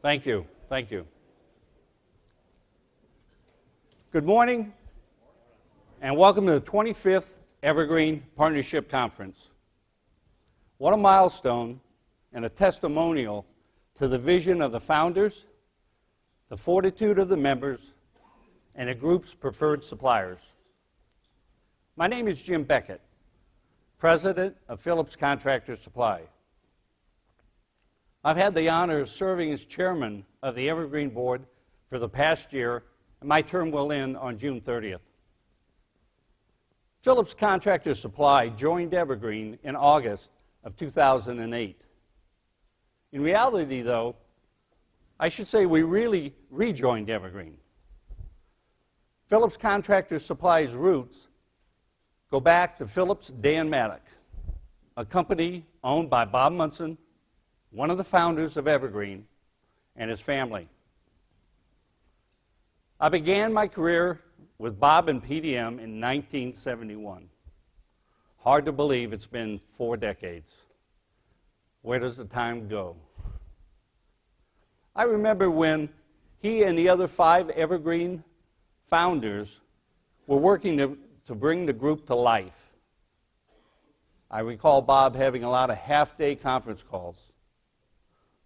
Thank you. Thank you. Good morning, and welcome to the 25th Evergreen Partnership Conference. What a milestone and a testimonial to the vision of the founders, the fortitude of the members, and the group's preferred suppliers. My name is Jim Beckett, President of Phillips Contractors Supply. I've had the honor of serving as chairman of the Evergreen Board for the past year, and my term will end on June 30th. Phillips Contractors Supply joined Evergreen in August of 2008. In reality, though, I should say we really rejoined Evergreen. Phillips Contractors Supply's roots go back to Phillips Dan Maddock, a company owned by Bob Munson, one of the founders of Evergreen, and his family. I began my career with Bob and PDM in 1971. Hard to believe it's been 4 decades. Where does the time go? I remember when he and the other 5 Evergreen founders were working to bring the group to life. I recall Bob having a lot of half-day conference calls,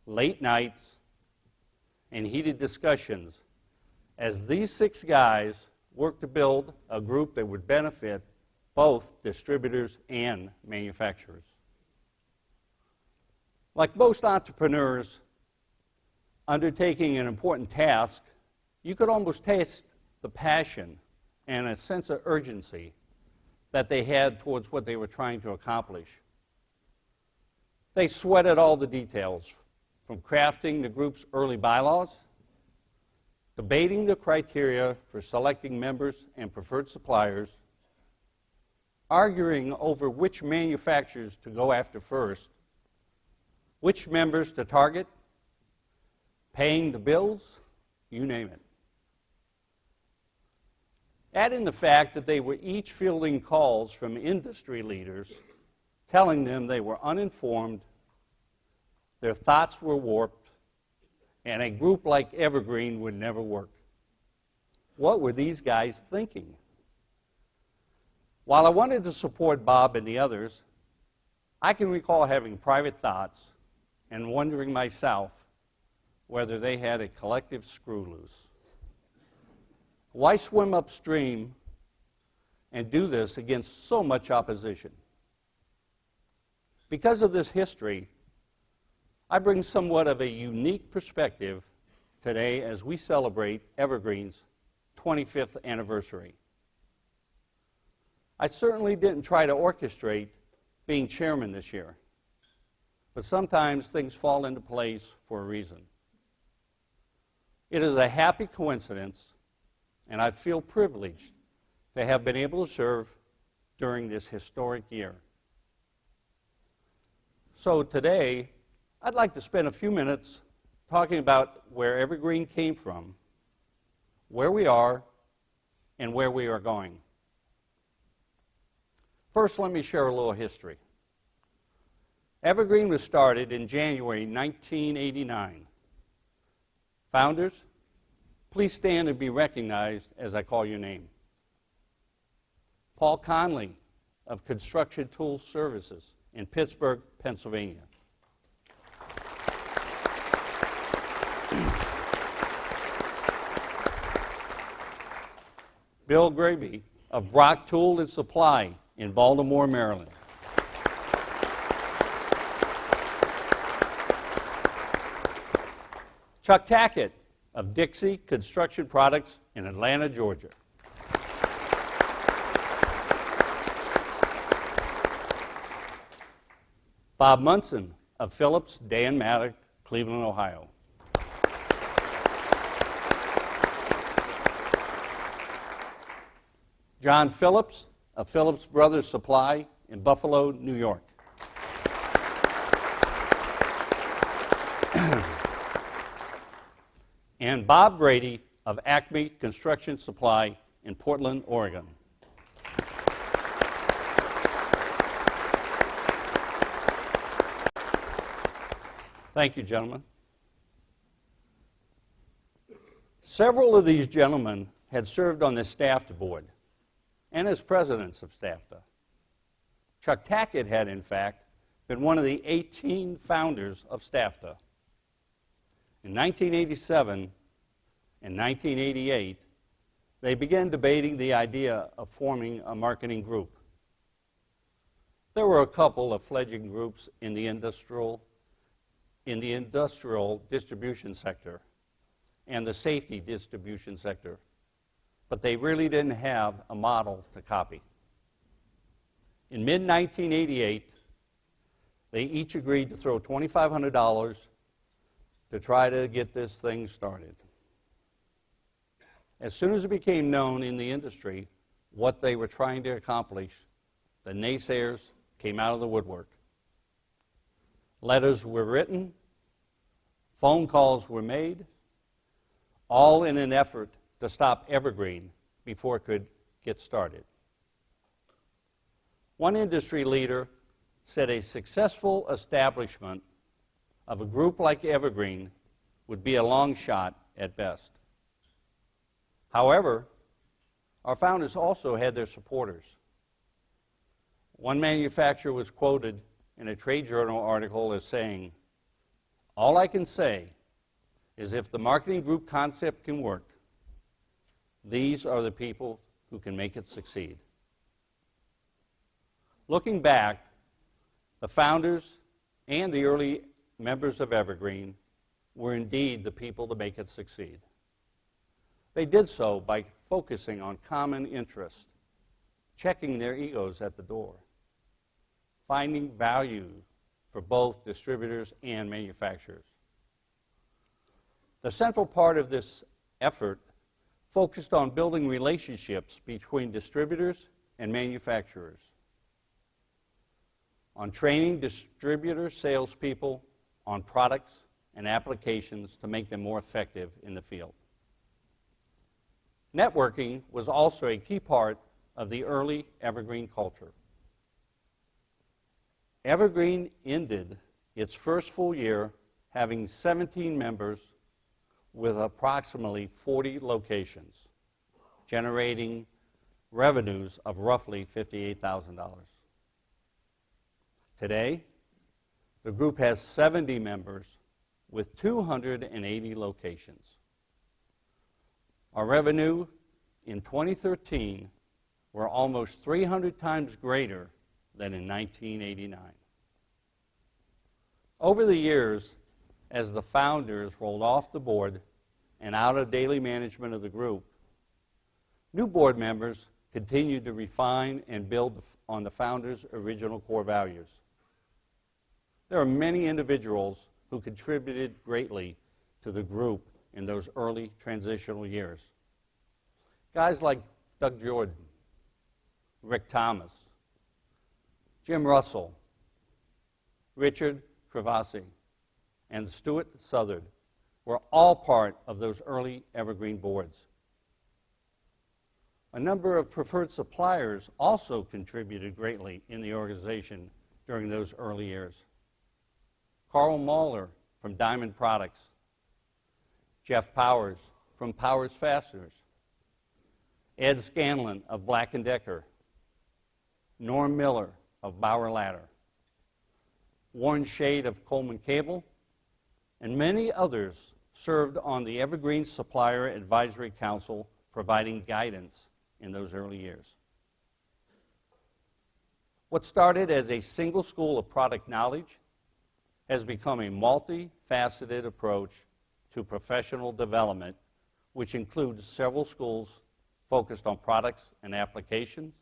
late nights, and heated discussions as these 6 guys worked to build a group that would benefit both distributors and manufacturers. Like most entrepreneurs undertaking an important task, you could almost taste the passion and a sense of urgency that they had towards what they were trying to accomplish. They sweated all the details, from crafting the group's early bylaws, debating the criteria for selecting members and preferred suppliers, arguing over which manufacturers to go after first, which members to target, paying the bills, you name it. Add in the fact that they were each fielding calls from industry leaders telling them they were uninformed, their thoughts were warped, and a group like Evergreen would never work. What were these guys thinking? While I wanted to support Bob and the others, I can recall having private thoughts and wondering myself whether they had a collective screw loose. Why swim upstream and do this against so much opposition? Because of this history, I bring somewhat of a unique perspective today as we celebrate Evergreen's 25th anniversary. I certainly didn't try to orchestrate being chairman this year, but sometimes things fall into place for a reason. It is a happy coincidence, and I feel privileged to have been able to serve during this historic year. So today, I'd like to spend a few minutes talking about where Evergreen came from, where we are, and where we are going. First, let me share a little history. Evergreen was started in January 1989. Founders, please stand and be recognized as I call your name. Paul Conley of Construction Tools Services in Pittsburgh, Pennsylvania. Bill Graby of Brock Tool and Supply in Baltimore, Maryland. Chuck Tackett of Dixie Construction Products in Atlanta, Georgia. Bob Munson of Phillips Dan Maddock, Cleveland, Ohio. John Phillips of Phillips Brothers Supply in Buffalo, New York. And Bob Brady of Acme Construction Supply in Portland, Oregon. Thank you, gentlemen. Several of these gentlemen had served on the STAFTA board and as presidents of STAFTA. Chuck Tackett had, in fact, been one of the 18 founders of STAFTA. In 1987 and 1988, they began debating the idea of forming a marketing group. There were a couple of fledgling groups in the industrial distribution sector and the safety distribution sector, but they really didn't have a model to copy. In mid-1988, they each agreed to throw $2,500 to try to get this thing started. As soon as it became known in the industry what they were trying to accomplish, the naysayers came out of the woodwork. Letters were written, phone calls were made, all in an effort to stop Evergreen before it could get started. One industry leader said a successful establishment of a group like Evergreen would be a long shot at best. However, our founders also had their supporters. One manufacturer was quoted in a trade journal article as saying, "All I can say is if the marketing group concept can work, these are the people who can make it succeed." Looking back, the founders and the early members of Evergreen were indeed the people to make it succeed. They did so by focusing on common interest, checking their egos at the door, finding value for both distributors and manufacturers. The central part of this effort focused on building relationships between distributors and manufacturers, on training distributor salespeople on products and applications to make them more effective in the field. Networking was also a key part of the early Evergreen culture. Evergreen ended its first full year having 17 members with approximately 40 locations, generating revenues of roughly $58,000. Today, the group has 70 members with 280 locations. Our revenue in 2013 were almost 300 times greater than in 1989. Over the years, as the founders rolled off the board and out of daily management of the group, new board members continued to refine and build on the founders' original core values. There are many individuals who contributed greatly to the group in those early transitional years. Guys like Doug Jordan, Rick Thomas, Jim Russell, Richard Travasi, and Stuart Southard were all part of those early Evergreen boards. A number of preferred suppliers also contributed greatly in the organization during those early years. Carl Mahler from Diamond Products, Jeff Powers from Powers Fasteners, Ed Scanlon of Black & Decker, Norm Miller of Bauer Ladder, Warren Shade of Coleman Cable, and many others served on the Evergreen Supplier Advisory Council, providing guidance in those early years. What started as a single school of product knowledge has become a multifaceted approach to professional development, which includes several schools focused on products and applications,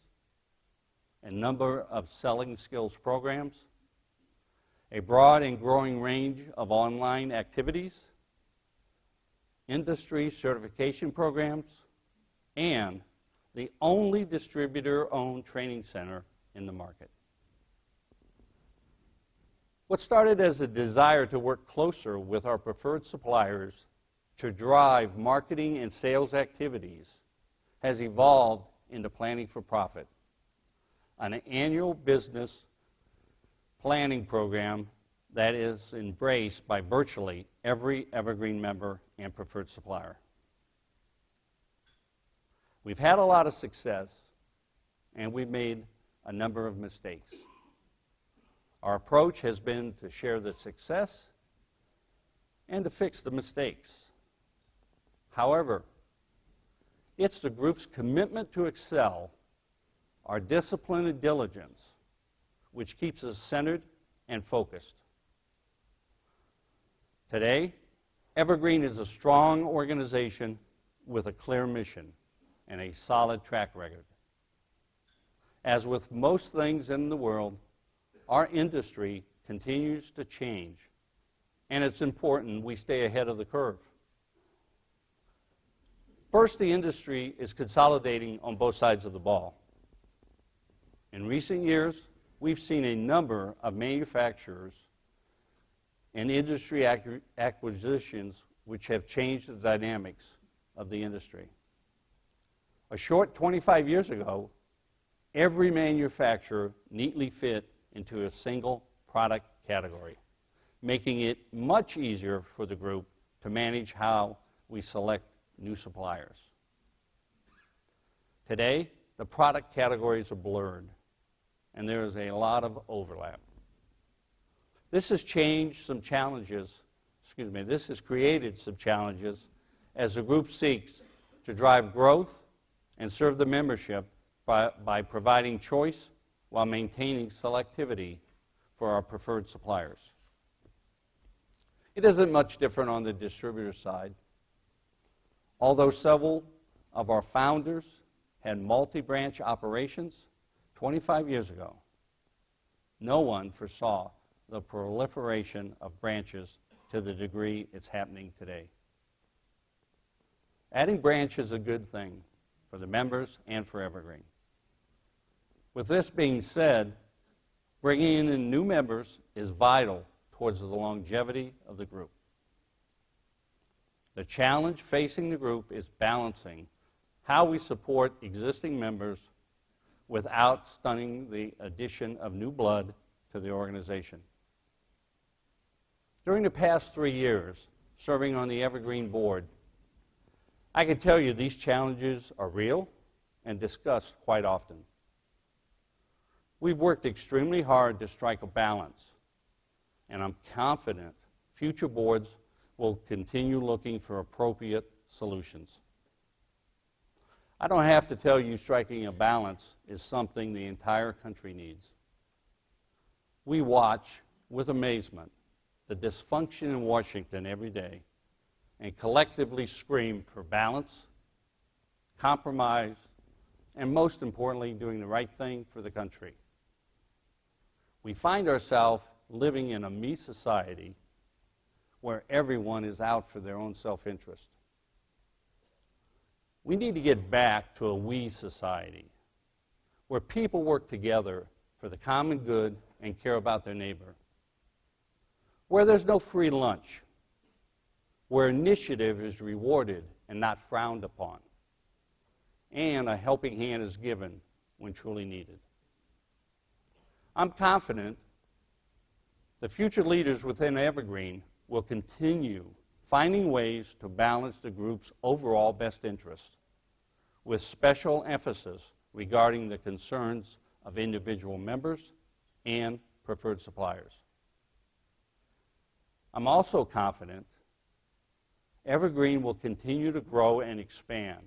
a number of selling skills programs, a broad and growing range of online activities, industry certification programs, and the only distributor-owned training center in the market. What started as a desire to work closer with our preferred suppliers to drive marketing and sales activities has evolved into planning for profit, an annual business planning program that is embraced by virtually every Evergreen member and preferred supplier. We've had a lot of success, and we've made a number of mistakes. Our approach has been to share the success and to fix the mistakes. However, it's the group's commitment to excel, our discipline and diligence, which keeps us centered and focused. Today, Evergreen is a strong organization with a clear mission and a solid track record. As with most things in the world, our industry continues to change, and it's important we stay ahead of the curve. First, the industry is consolidating on both sides of the ball. In recent years, we've seen a number of manufacturers and industry acquisitions which have changed the dynamics of the industry. A short 25 years ago, every manufacturer neatly fit into a single product category, making it much easier for the group to manage how we select new suppliers. Today, the product categories are blurred, and there is a lot of overlap. This has created some challenges as the group seeks to drive growth and serve the membership by providing choice while maintaining selectivity for our preferred suppliers. It isn't much different on the distributor side. Although several of our founders had multi-branch operations 25 years ago, no one foresaw the proliferation of branches to the degree it's happening today. Adding branches is a good thing for the members and for Evergreen. With this being said, bringing in new members is vital towards the longevity of the group. The challenge facing the group is balancing how we support existing members without stunning the addition of new blood to the organization. During the past 3 years, serving on the Evergreen board, I can tell you these challenges are real and discussed quite often. We've worked extremely hard to strike a balance, and I'm confident future boards will continue looking for appropriate solutions. I don't have to tell you striking a balance is something the entire country needs. We watch with amazement the dysfunction in Washington every day and collectively scream for balance, compromise, and most importantly, doing the right thing for the country. We find ourselves living in a me society where everyone is out for their own self-interest. We need to get back to a we society where people work together for the common good and care about their neighbor, where there's no free lunch, where initiative is rewarded and not frowned upon, and a helping hand is given when truly needed. I'm confident the future leaders within Evergreen will continue finding ways to balance the group's overall best interests with special emphasis regarding the concerns of individual members and preferred suppliers. I'm also confident Evergreen will continue to grow and expand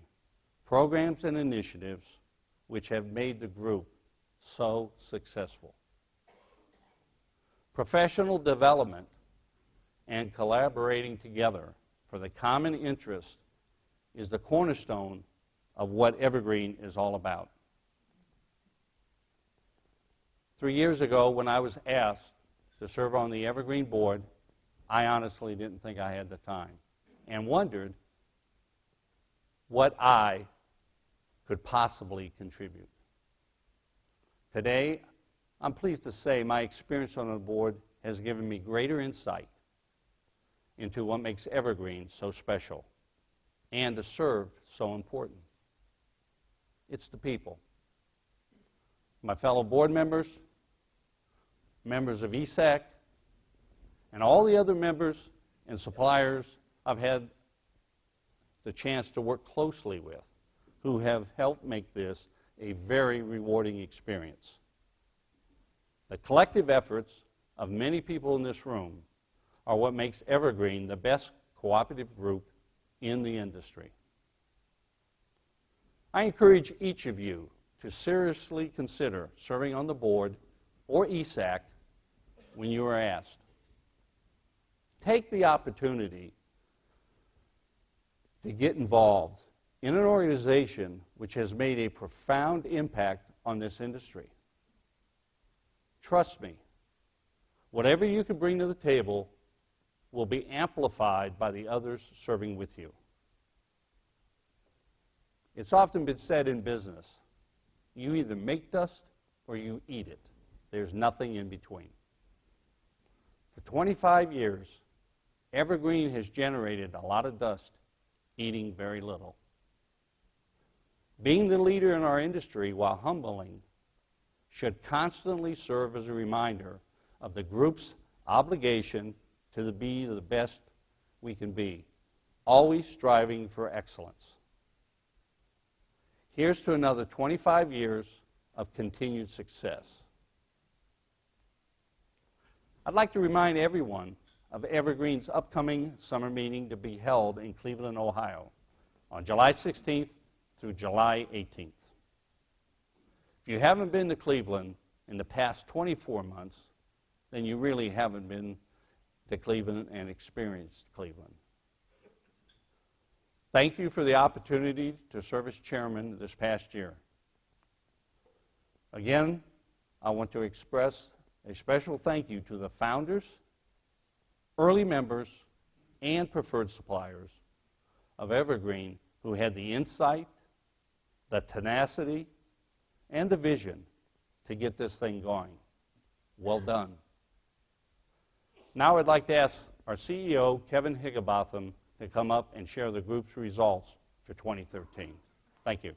programs and initiatives which have made the group so successful. Professional development and collaborating together for the common interest is the cornerstone of what Evergreen is all about. 3 years ago, when I was asked to serve on the Evergreen board, I honestly didn't think I had the time and wondered what I could possibly contribute. Today, I'm pleased to say my experience on the board has given me greater insight into what makes Evergreen so special and to serve so important. It's the people. My fellow board members, members of ESAC, and all the other members and suppliers I've had the chance to work closely with, who have helped make this a very rewarding experience. The collective efforts of many people in this room are what makes Evergreen the best cooperative group in the industry. I encourage each of you to seriously consider serving on the board or ESAC when you are asked. Take the opportunity to get involved in an organization which has made a profound impact on this industry. Trust me, whatever you can bring to the table will be amplified by the others serving with you. It's often been said in business, you either make dust or you eat it. There's nothing in between. For 25 years, Evergreen has generated a lot of dust, eating very little. Being the leader in our industry while humbling should constantly serve as a reminder of the group's obligation to be the best we can be, always striving for excellence. Here's to another 25 years of continued success. I'd like to remind everyone of Evergreen's upcoming summer meeting to be held in Cleveland, Ohio, on July 16th through July 18th. If you haven't been to Cleveland in the past 24 months, then you really haven't been to Cleveland and experienced Cleveland. Thank you for the opportunity to serve as chairman this past year. Again, I want to express a special thank you to the founders, early members, and preferred suppliers of Evergreen who had the insight, the tenacity, and the vision to get this thing going. Well done. Now I'd like to ask our CEO, Kevin Higginbotham, to come up and share the group's results for 2013. Thank you.